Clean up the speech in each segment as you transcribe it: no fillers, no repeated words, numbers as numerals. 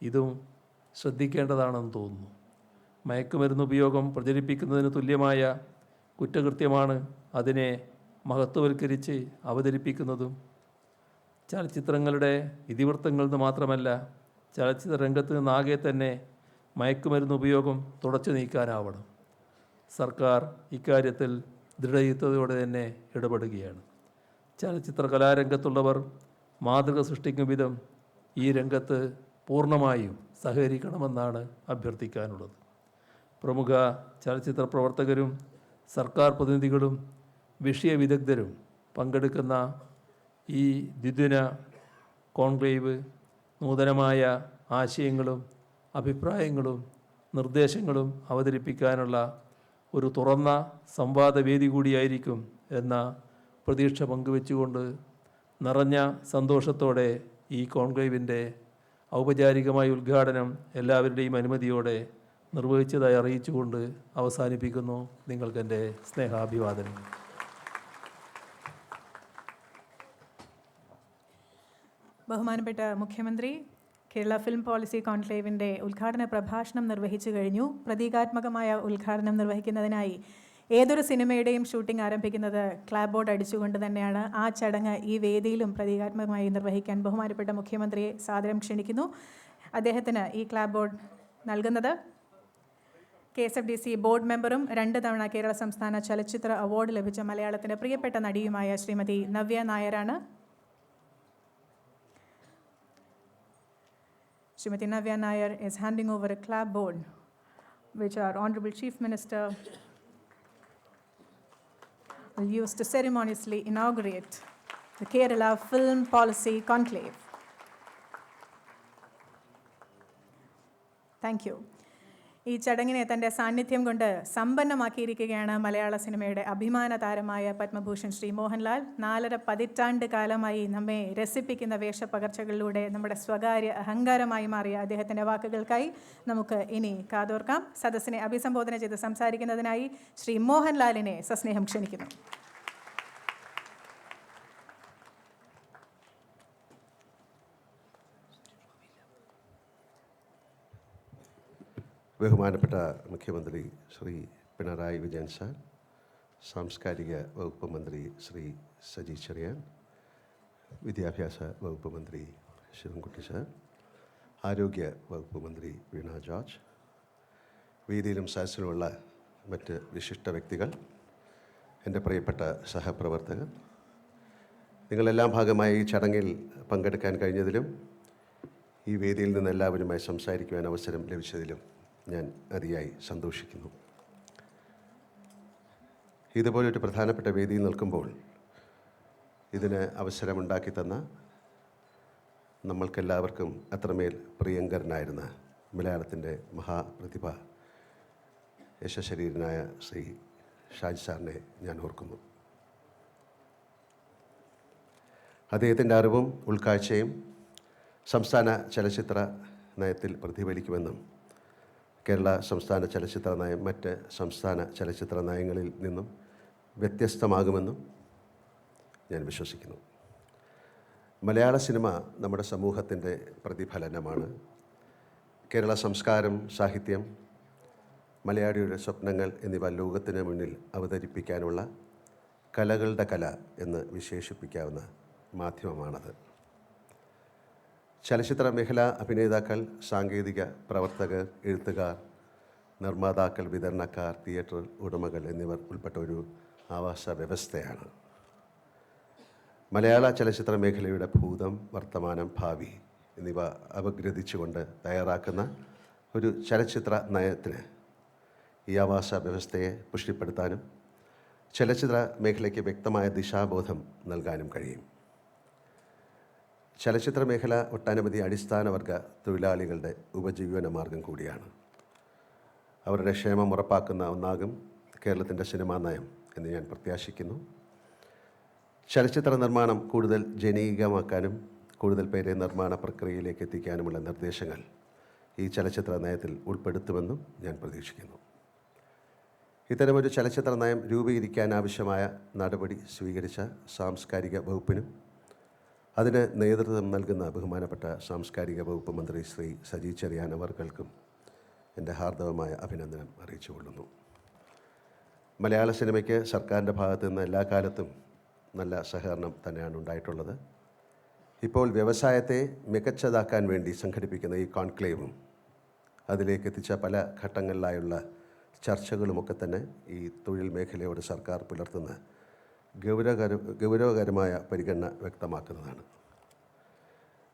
ഇതും ശ്രദ്ധിക്കേണ്ടതാണെന്ന് തോന്നുന്നു. മയക്കുമരുന്ന് ഉപയോഗം പ്രചരിപ്പിക്കുന്നതിന് തുല്യമായ കുറ്റകൃത്യമാണ് അതിനെ മഹത്വവൽക്കരിച്ച് അവതരിപ്പിക്കുന്നതും. ചലച്ചിത്രങ്ങളുടെ ഇതിവൃത്തങ്ങളിൽ നിന്ന് മാത്രമല്ല, ചലച്ചിത്ര രംഗത്ത് നിന്നാകെ തന്നെ മയക്കുമരുന്ന് ഉപയോഗം തുടച്ചു നീക്കാനാവണം. സർക്കാർ ഇക്കാര്യത്തിൽ ദൃഢയുക്തതയോടെ തന്നെ ഇടപെടുകയാണ്. ചലച്ചിത്ര കലാരംഗത്തുള്ളവർ മാതൃക സൃഷ്ടിക്കും വിധം ഈ രംഗത്ത് പൂർണ്ണമായും സഹകരിക്കണമെന്നാണ് അഭ്യർത്ഥിക്കാനുള്ളത്. പ്രമുഖ ചലച്ചിത്ര പ്രവർത്തകരും സർക്കാർ പ്രതിനിധികളും വിഷയവിദഗ്ധരും പങ്കെടുക്കുന്ന ഈ ദ്വിദിന കോൺക്ലേവ് നൂതനമായ ആശയങ്ങളും അഭിപ്രായങ്ങളും നിർദ്ദേശങ്ങളും അവതരിപ്പിക്കാനുള്ള ഒരു തുറന്ന സംവാദവേദി കൂടിയായിരിക്കും എന്ന പ്രതീക്ഷ പങ്കുവെച്ചുകൊണ്ട് നിറഞ്ഞ സന്തോഷത്തോടെ ഈ കോൺക്ലേവിൻ്റെ ഔപചാരികമായ ഉദ്ഘാടനം എല്ലാവരുടെയും അനുമതിയോടെ നിർവഹിച്ചതായി അറിയിച്ചുകൊണ്ട് അവസാനിപ്പിക്കുന്നു. നിങ്ങൾക്കെൻ്റെ സ്നേഹാഭിവാദനങ്ങൾ. ബഹുമാനപ്പെട്ട മുഖ്യമന്ത്രി കേരള ഫിലിം പോളിസി കോൺക്ലേവിൻ്റെ ഉദ്ഘാടന പ്രഭാഷണം നിർവഹിച്ചു കഴിഞ്ഞു. പ്രതീകാത്മകമായ ഉദ്ഘാടനം നിർവഹിക്കുന്നതിനായി ഏതൊരു സിനിമയുടെയും ഷൂട്ടിംഗ് ആരംഭിക്കുന്നത് ക്ലാപ്പ് ബോർഡ് അടിച്ചുകൊണ്ട് തന്നെയാണ്. ആ ചടങ്ങ് ഈ വേദിയിലും പ്രതീകാത്മകമായി നിർവഹിക്കാൻ ബഹുമാനപ്പെട്ട മുഖ്യമന്ത്രിയെ സാദരം ക്ഷണിക്കുന്നു. അദ്ദേഹത്തിന് ഈ ക്ലാപ്പ് ബോർഡ് നൽകുന്നത് KSFDC ബോർഡ് മെമ്പറും 2 തവണ കേരള സംസ്ഥാന ചലച്ചിത്ര അവാർഡ് ലഭിച്ച മലയാളത്തിൻ്റെ പ്രിയപ്പെട്ട നടിയുമായ ശ്രീമതി നവ്യ നായരാണ്. Srimati Navya Nair is handing over a clapboard which our Honorable Chief Minister will use to ceremoniously inaugurate the Kerala Film Policy Conclave. Thank you. ഈ ചടങ്ങിനെ തൻ്റെ സാന്നിധ്യം കൊണ്ട് സമ്പന്നമാക്കിയിരിക്കുകയാണ് മലയാള സിനിമയുടെ അഭിമാന താരമായ പത്മഭൂഷൺ ശ്രീ മോഹൻലാൽ. 4.5 പതിറ്റാണ്ട് കാലമായി നമ്മെ രസിപ്പിക്കുന്ന വേഷപ്പകർച്ചകളിലൂടെ നമ്മുടെ സ്വകാര്യ അഹങ്കാരമായി മാറിയ അദ്ദേഹത്തിൻ്റെ വാക്കുകൾക്കായി നമുക്ക് ഇനി കാതോർക്കാം. സദസ്സിനെ അഭിസംബോധന ചെയ്ത് സംസാരിക്കുന്നതിനായി ശ്രീ മോഹൻലാലിനെ സസ്നേഹം ക്ഷണിക്കുന്നു. ബഹുമാനപ്പെട്ട മുഖ്യമന്ത്രി ശ്രീ പിണറായി വിജയൻ സാർ, സാംസ്കാരിക വകുപ്പ് മന്ത്രി ശ്രീ സജി ചെറിയാൻ, വിദ്യാഭ്യാസ വകുപ്പ് മന്ത്രി ശിവൻകുട്ടി സാർ, ആരോഗ്യ വകുപ്പ് മന്ത്രി വീണ ജോർജ്, വേദിയിലും സദസ്സിലുമുള്ള മറ്റ് വിശിഷ്ട വ്യക്തികൾ, എൻ്റെ പ്രിയപ്പെട്ട സഹപ്രവർത്തകർ, നിങ്ങളെല്ലാം ഭാഗമായി ഈ ചടങ്ങിൽ പങ്കെടുക്കാൻ കഴിഞ്ഞതിലും ഈ വേദിയിൽ നിന്ന് എല്ലാവരുമായി സംസാരിക്കുവാൻ അവസരം ലഭിച്ചതിലും ഞാൻ അതിയായി സന്തോഷിക്കുന്നു. ഇതുപോലൊരു പ്രധാനപ്പെട്ട വേദിയിൽ നിൽക്കുമ്പോൾ ഇതിന് അവസരമുണ്ടാക്കി തന്ന നമ്മൾക്കെല്ലാവർക്കും അത്രമേൽ പ്രിയങ്കരനായിരുന്ന മലയാളത്തിൻ്റെ മഹാപ്രതിഭ യശശരീരനായ ശ്രീ ഷാജി സാറിനെ ഞാൻ ഓർക്കുന്നു. അദ്ദേഹത്തിൻ്റെ അറിവും ഉൾക്കാഴ്ചയും സംസ്ഥാന ചലച്ചിത്ര നയത്തിൽ പ്രതിഫലിക്കുമെന്നും കേരള സംസ്ഥാന ചലച്ചിത്ര നയം മറ്റ് സംസ്ഥാന ചലച്ചിത്ര നയങ്ങളിൽ നിന്നും വ്യത്യസ്തമാകുമെന്നും ഞാൻ വിശ്വസിക്കുന്നു. മലയാള സിനിമ നമ്മുടെ സമൂഹത്തിൻ്റെ പ്രതിഫലനമാണ്. കേരള സംസ്കാരം, സാഹിത്യം, മലയാളിയുടെ സ്വപ്നങ്ങൾ എന്നിവ ലോകത്തിന് മുന്നിൽ അവതരിപ്പിക്കാനുള്ള കലകളുടെ കല എന്ന് വിശേഷിപ്പിക്കാവുന്ന മാധ്യമമാണത്. ചലച്ചിത്ര മേഖല അഭിനേതാക്കൾ, സാങ്കേതിക പ്രവർത്തകർ, എഴുത്തുകാർ, നിർമ്മാതാക്കൾ, വിതരണക്കാർ, തിയേറ്റർ ഉടമകൾ എന്നിവർ ഉൾപ്പെട്ട ഒരു ആവാസ വ്യവസ്ഥയാണ്. മലയാള ചലച്ചിത്ര മേഖലയുടെ ഭൂതം, വർത്തമാനം, ഭാവി എന്നിവ അപഗ്രഥിച്ചുകൊണ്ട് തയ്യാറാക്കുന്ന ഒരു ചലച്ചിത്ര നയത്തിന് ഈ ആവാസ വ്യവസ്ഥയെ പുഷ്ടിപ്പെടുത്താനും ചലച്ചിത്ര മേഖലയ്ക്ക് വ്യക്തമായ ദിശാബോധം നൽകാനും കഴിയും. ചലച്ചിത്ര മേഖല ഒട്ടനവധി അടിസ്ഥാനവർഗ തൊഴിലാളികളുടെ ഉപജീവന മാർഗം കൂടിയാണ്. അവരുടെ ക്ഷേമം ഉറപ്പാക്കുന്ന ഒന്നാകും കേരളത്തിൻ്റെ സിനിമാ നയം എന്ന് ഞാൻ പ്രത്യാശിക്കുന്നു. ചലച്ചിത്ര നിർമ്മാണം കൂടുതൽ ജനകീയമാക്കാനും കൂടുതൽ പേരെ നിർമ്മാണ പ്രക്രിയയിലേക്ക് എത്തിക്കാനുമുള്ള നിർദ്ദേശങ്ങൾ ഈ ചലച്ചിത്ര നയത്തിൽ ഉൾപ്പെടുത്തുമെന്നും ഞാൻ പ്രതീക്ഷിക്കുന്നു. ഇത്തരമൊരു ചലച്ചിത്ര നയം രൂപീകരിക്കാൻ ആവശ്യമായ നടപടി സ്വീകരിച്ച സാംസ്കാരിക വകുപ്പിനും അതിന് നേതൃത്വം നൽകുന്ന ബഹുമാനപ്പെട്ട സാംസ്കാരിക വകുപ്പ് മന്ത്രി ശ്രീ സജി ചെറിയാൻ അവർകൾക്കും എൻ്റെ ഹാർദവമായ അഭിനന്ദനം അറിയിച്ചുകൊള്ളുന്നു. മലയാള സിനിമയ്ക്ക് സർക്കാരിൻ്റെ ഭാഗത്തു നിന്ന് എല്ലാ കാലത്തും നല്ല സഹകരണം തന്നെയാണ് ഉണ്ടായിട്ടുള്ളത്. ഇപ്പോൾ വ്യവസായത്തെ മികച്ചതാക്കാൻ വേണ്ടി സംഘടിപ്പിക്കുന്ന ഈ കോൺക്ലേവും അതിലേക്ക് എത്തിച്ച പല ഘട്ടങ്ങളിലായുള്ള ചർച്ചകളുമൊക്കെ തന്നെ ഈ തൊഴിൽ മേഖലയോട് സർക്കാർ പുലർത്തുന്ന ഗൗരവകരമായ പരിഗണന വ്യക്തമാക്കുന്നതാണ്.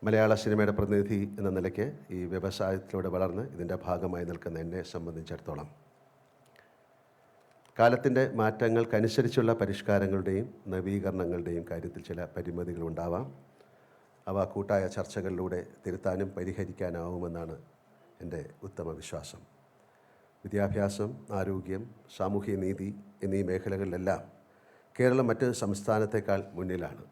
മലയാള സിനിമയുടെ പ്രതിനിധി എന്ന നിലയ്ക്ക് ഈ വ്യവസായത്തിലൂടെ വളർന്ന് ഇതിൻ്റെ ഭാഗമായി നിൽക്കുന്ന എന്നെ സംബന്ധിച്ചിടത്തോളം കാലത്തിൻ്റെ മാറ്റങ്ങൾക്കനുസരിച്ചുള്ള പരിഷ്കാരങ്ങളുടെയും നവീകരണങ്ങളുടെയും കാര്യത്തിൽ ചില പരിമിതികളുണ്ടാവാം. അവ കൂട്ടായ ചർച്ചകളിലൂടെ തിരുത്താനും പരിഹരിക്കാനാവുമെന്നാണ് എൻ്റെ ഉത്തമ വിശ്വാസം. വിദ്യാഭ്യാസം, ആരോഗ്യം, സാമൂഹ്യനീതി എന്നീ മേഖലകളിലെല്ലാം കേരളം മറ്റ് സംസ്ഥാനത്തേക്കാൾ മുന്നിലാണ്.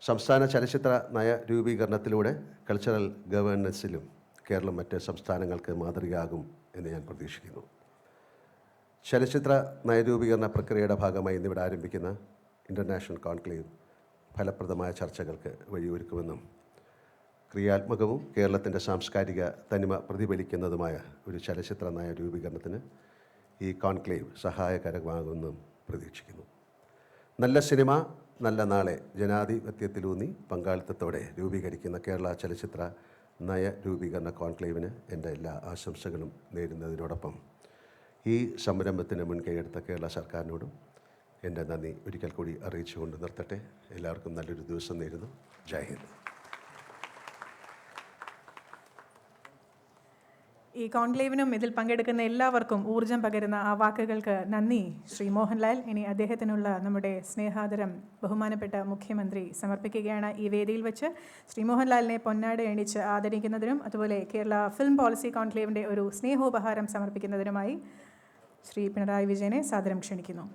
സംസ്ഥാന ചലച്ചിത്ര നയ രൂപീകരണത്തിലൂടെ കൾച്ചറൽ ഗവേണൻസിലും കേരളം മറ്റ് സംസ്ഥാനങ്ങൾക്ക് മാതൃകയാകും എന്ന് ഞാൻ പ്രതീക്ഷിക്കുന്നു. ചലച്ചിത്ര നയരൂപീകരണ പ്രക്രിയയുടെ ഭാഗമായി ഇന്നിവിടെ ആരംഭിക്കുന്ന ഇൻ്റർനാഷണൽ കോൺക്ലേവ് ഫലപ്രദമായ ചർച്ചകൾക്ക് വഴിയൊരുക്കുമെന്നും ക്രിയാത്മകവും കേരളത്തിൻ്റെ സാംസ്കാരിക തനിമ പ്രതിഫലിക്കുന്നതുമായ ഒരു ചലച്ചിത്ര നയ രൂപീകരണത്തിന് ഈ കോൺക്ലേവ് സഹായകരമാകുമെന്നും പ്രതീക്ഷിക്കുന്നു. നല്ല സിനിമ, നല്ല നാളെ ജനാധിപത്യത്തിലൂന്നി പങ്കാളിത്തത്തോടെ രൂപീകരിക്കുന്ന കേരള ചലച്ചിത്ര നയ രൂപീകരണ കോൺക്ലേവിന് എൻ്റെ എല്ലാ ആശംസകളും നേരുന്നതിനോടൊപ്പം ഈ സംരംഭത്തിന് മുൻകൈയെടുത്ത കേരള സർക്കാരിനോടും എൻ്റെ നന്ദി ഒരിക്കൽ കൂടി അറിയിച്ചുകൊണ്ട് നിർത്തട്ടെ. എല്ലാവർക്കും നല്ലൊരു ദിവസം നേരുന്നു. ജയ് ഹിന്ദ്. ഈ കോൺക്ലേവിനും ഇതിൽ പങ്കെടുക്കുന്ന എല്ലാവർക്കും ഊർജം പകരുന്ന ആ വാക്കുകൾക്ക് നന്ദി ശ്രീ മോഹൻലാൽ. ഇനി അദ്ദേഹത്തിനുള്ള നമ്മുടെ സ്നേഹാദരം ബഹുമാനപ്പെട്ട മുഖ്യമന്ത്രി സമർപ്പിക്കുകയാണ്. ഈ വേദിയിൽ വെച്ച് ശ്രീ മോഹൻലാലിനെ പൊന്നാട എണിച്ച് ആദരിക്കുന്നതിനും അതുപോലെ കേരള ഫിലിം പോളിസി കോൺക്ലേവിൻ്റെ ഒരു സ്നേഹോപഹാരം സമർപ്പിക്കുന്നതിനുമായി ശ്രീ പിണറായി വിജയനെ സാദരം ക്ഷണിക്കുന്നു.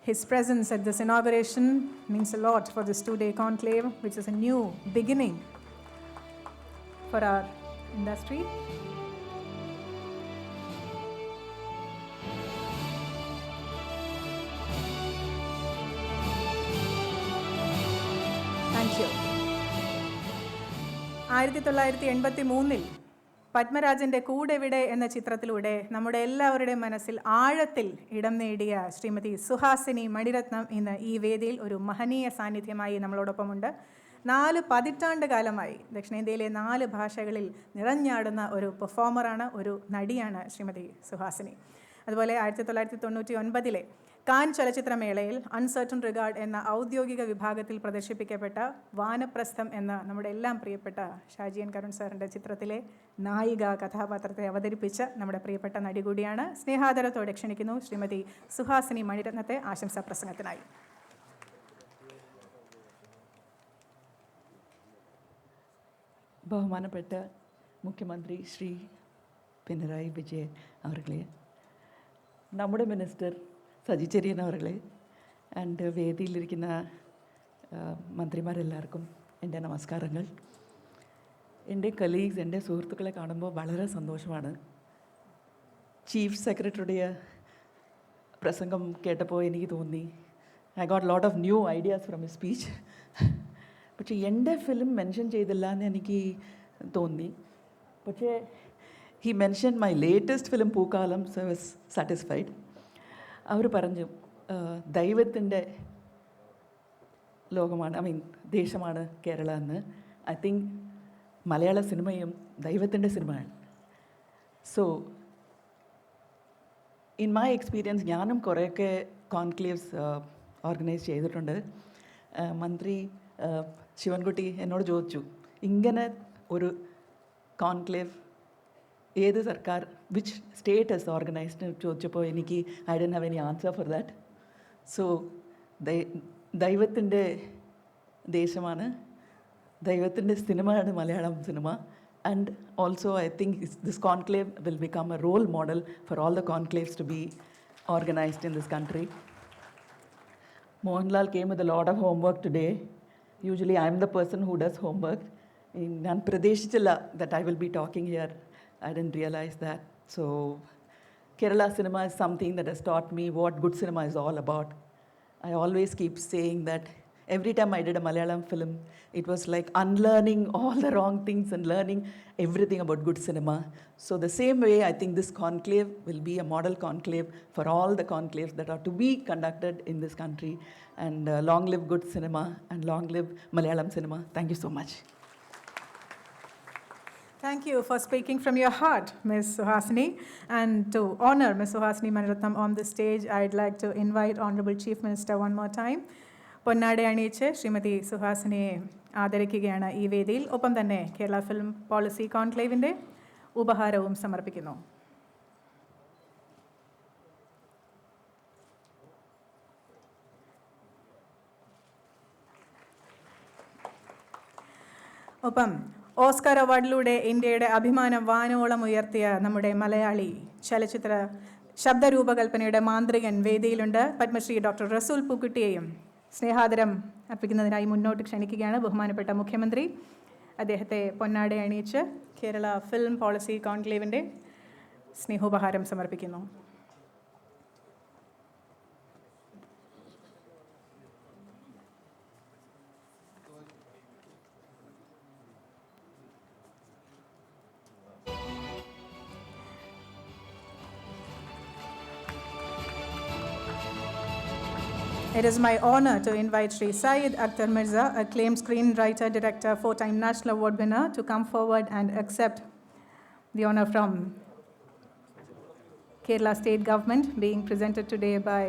His presence at this inauguration means a lot for this two-day conclave, which is a new beginning for our industry. Thank you. 1983 പത്മരാജൻ്റെ Koodevide എന്ന ചിത്രത്തിലൂടെ നമ്മുടെ എല്ലാവരുടെയും മനസ്സിൽ ആഴത്തിൽ ഇടം നേടിയ ശ്രീമതി സുഹാസിനി മണിരത്നം ഇന്ന് ഈ വേദിയിൽ ഒരു മഹനീയ സാന്നിധ്യമായി നമ്മളോടൊപ്പമുണ്ട്. 4 പതിറ്റാണ്ട് കാലമായി ദക്ഷിണേന്ത്യയിലെ 4 ഭാഷകളിൽ നിറഞ്ഞാടുന്ന ഒരു പെർഫോമറാണ്, ഒരു നടിയാണ് ശ്രീമതി സുഹാസിനി. അതുപോലെ 1999 കാൻ ചലച്ചിത്രമേളയിൽ അൺസർട്ടൺ റിഗാർഡ് എന്ന ഔദ്യോഗിക വിഭാഗത്തിൽ പ്രദർശിപ്പിക്കപ്പെട്ട വാനപ്രസ്ഥം എന്ന നമ്മുടെ എല്ലാം പ്രിയപ്പെട്ട ഷാജി എൻ കരുൺ സാറിൻ്റെ ചിത്രത്തിലെ നായിക കഥാപാത്രത്തെ അവതരിപ്പിച്ച നമ്മുടെ പ്രിയപ്പെട്ട നടി കൂടിയാണ്. സ്നേഹാദരത്തോടെ ക്ഷണിക്കുന്നു ശ്രീമതി സുഹാസിനി മണിരത്നത്തെ ആശംസാ പ്രസംഗത്തിനായി. ബഹുമാനപ്പെട്ട മുഖ്യമന്ത്രി ശ്രീ പിണറായി വിജയൻ അവർകളെ, നമ്മുടെ മിനിസ്റ്റർ സജി ചെറിയൻ അവർകളെ, ആൻഡ് വേദിയിലിരിക്കുന്ന മന്ത്രിമാരെല്ലാവർക്കും എൻ്റെ നമസ്കാരങ്ങൾ. എൻ്റെ കലീഗ്സ്, എൻ്റെ സുഹൃത്തുക്കളെ കാണുമ്പോൾ വളരെ സന്തോഷമാണ്. ചീഫ് സെക്രട്ടറിയുടെ പ്രസംഗം കേട്ടപ്പോൾ എനിക്ക് തോന്നി I got lot of new ideas from his speech. പക്ഷേ എൻ്റെ ഫിലിം മെൻഷൻ ചെയ്തില്ല എന്ന് എനിക്ക് തോന്നി. പക്ഷേ he mention my latest film Pookkaalam, so I was satisfied. അവർ പറഞ്ഞു ദൈവത്തിൻ്റെ ലോകമാണ്, ഐ മീൻ ദേശമാണ് കേരള എന്ന്. ഐ തിങ്ക് മലയാള സിനിമയും ദൈവത്തിൻ്റെ സിനിമയാണ്. സോ ഇൻ മൈ എക്സ്പീരിയൻസ് ഞാനും കുറേയൊക്കെ കോൺക്ലേവ്സ് ഓർഗനൈസ് ചെയ്തിട്ടുണ്ട്. മന്ത്രി ശിവൻകുട്ടി എന്നോട് ചോദിച്ചു, ഇങ്ങനെ ഒരു കോൺക്ലേവ് ഏത് സർക്കാർ, വിച്ച് സ്റ്റേറ്റ് ഹസ് ഓർഗനൈസ്ഡ് ചോദിച്ചപ്പോൾ എനിക്ക് I don't have any answer for that. So ദൈവത്തിൻ്റെ ദേശമാണ്, ദൈവത്തിൻ്റെ സിനിമയാണ് മലയാളം സിനിമ. And also I think this conclave will become a role model for all the conclaves to be organised in this country. Mohanlal came with a lot of homework today. Usually I am the person who does homework. ഞാൻ പ്രതീക്ഷിച്ചില്ല that I will be talking here. I didn't realize that. So Kerala cinema is something that has taught me what good cinema is all about. I always keep saying that every time I did a Malayalam film, it was like unlearning all the wrong things and learning everything about good cinema. So the same way, I think this conclave will be a model conclave for all the conclaves that are to be conducted in this country. And long live good cinema and long live Malayalam cinema. Thank you so much. Thank you for speaking from your heart, Ms. Suhasini. And to honor Ms. Suhasini Maniratnam on the stage, I'd like to invite Honorable Chief Minister one more time. പൊന്നാട അണിയിച്ച് ശ്രീമതി സുഹാസിനിയെ ആദരിക്കുകയാണ് ഈ വേദിയിൽ. ഒപ്പം തന്നെ Kerala film policy കോൺക്ലേവിൻ്റെ ഉപഹാരവും സമർപ്പിക്കുന്നു. ഒപ്പം Oscar അവാർഡിലൂടെ ഇന്ത്യയുടെ അഭിമാനം വാനോളം ഉയർത്തിയ നമ്മുടെ മലയാളി ചലച്ചിത്ര ശബ്ദരൂപകൽപ്പനയുടെ മാന്ത്രികൻ വേദിയിലുണ്ട്. പത്മശ്രീ ഡോക്ടർ റസൂൽ പൂക്കുട്ടിയെയും സ്നേഹാദരം അർപ്പിക്കുന്നതിനായി മുന്നോട്ട് ക്ഷണിക്കുകയാണ് ബഹുമാനപ്പെട്ട മുഖ്യമന്ത്രി. അദ്ദേഹത്തെ പൊന്നാട അണിയിച്ച് കേരള ഫിലിം പോളിസി കോൺക്ലേവിൻ്റെ സ്നേഹോപഹാരം സമർപ്പിക്കുന്നു. It is my honor to invite Sri Syed Akhtar Mirza, acclaimed screenwriter, director, four-time National Award winner, to come forward and accept the honor from Kerala State Government, being presented today by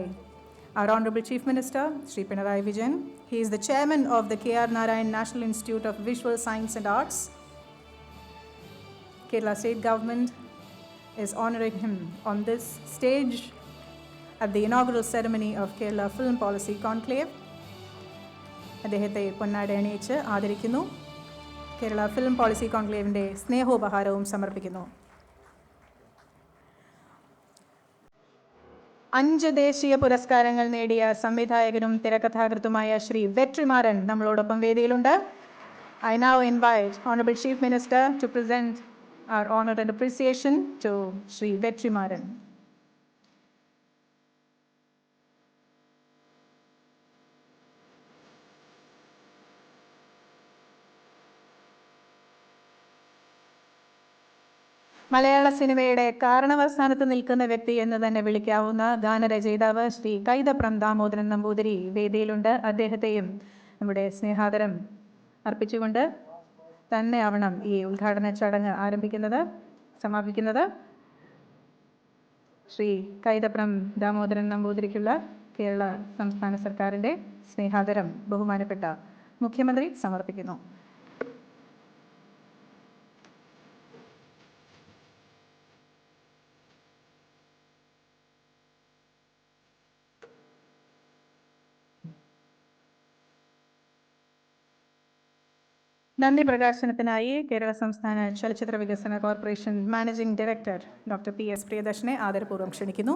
our Honorable Chief Minister, Sri Pinarayi Vijayan. He is the chairman of the K.R. Narayan National Institute of Visual Science and Arts. Kerala State Government is honoring him on this stage at the inaugural ceremony of Kerala Film Policy Conclave. അദ്ദേഹത്തെ പൊന്നാട അണിയിച്ച് ആദരിക്കുന്നു. Kerala film policy കോൺക്ലേവിൻ്റെ സ്നേഹോപഹാരവും സമർപ്പിക്കുന്നു. 5 ദേശീയ പുരസ്കാരങ്ങൾ നേടിയ സംവിധായകനും തിരക്കഥാകൃത്തുമായ ശ്രീ വെട്രിമാരൻ നമ്മളോടൊപ്പം വേദിയിലുണ്ട്. I now invite Honorable Chief Minister to present our honor and appreciation to Sri Vetrimaran. മലയാള സിനിമയുടെ കാരണവസ്ഥാനത്ത് നിൽക്കുന്ന വ്യക്തി എന്ന് തന്നെ വിളിക്കാവുന്ന ഗാനരചയിതാവ് ശ്രീ കൈതപ്രം ദാമോദരൻ നമ്പൂതിരി വേദിയിലുണ്ട്. അദ്ദേഹത്തെയും നമ്മുടെ സ്നേഹാദരം അർപ്പിച്ചുകൊണ്ട് തന്നെ ആവണം ഈ ഉദ്ഘാടന ചടങ്ങ് സമാപിക്കുന്നത്. ശ്രീ കൈതപ്രം ദാമോദരൻ നമ്പൂതിരിക്കുള്ള കേരള സംസ്ഥാന സർക്കാരിൻ്റെ സ്നേഹാദരം ബഹുമാനപ്പെട്ട മുഖ്യമന്ത്രി സമർപ്പിക്കുന്നു. നന്ദി പ്രകാശനത്തിനായി കേരള സംസ്ഥാന ചലച്ചിത്ര വികസന corporation managing director doctor P S പ്രിയദർശനെ ആദരപൂർവ്വം ക്ഷണിക്കുന്നു.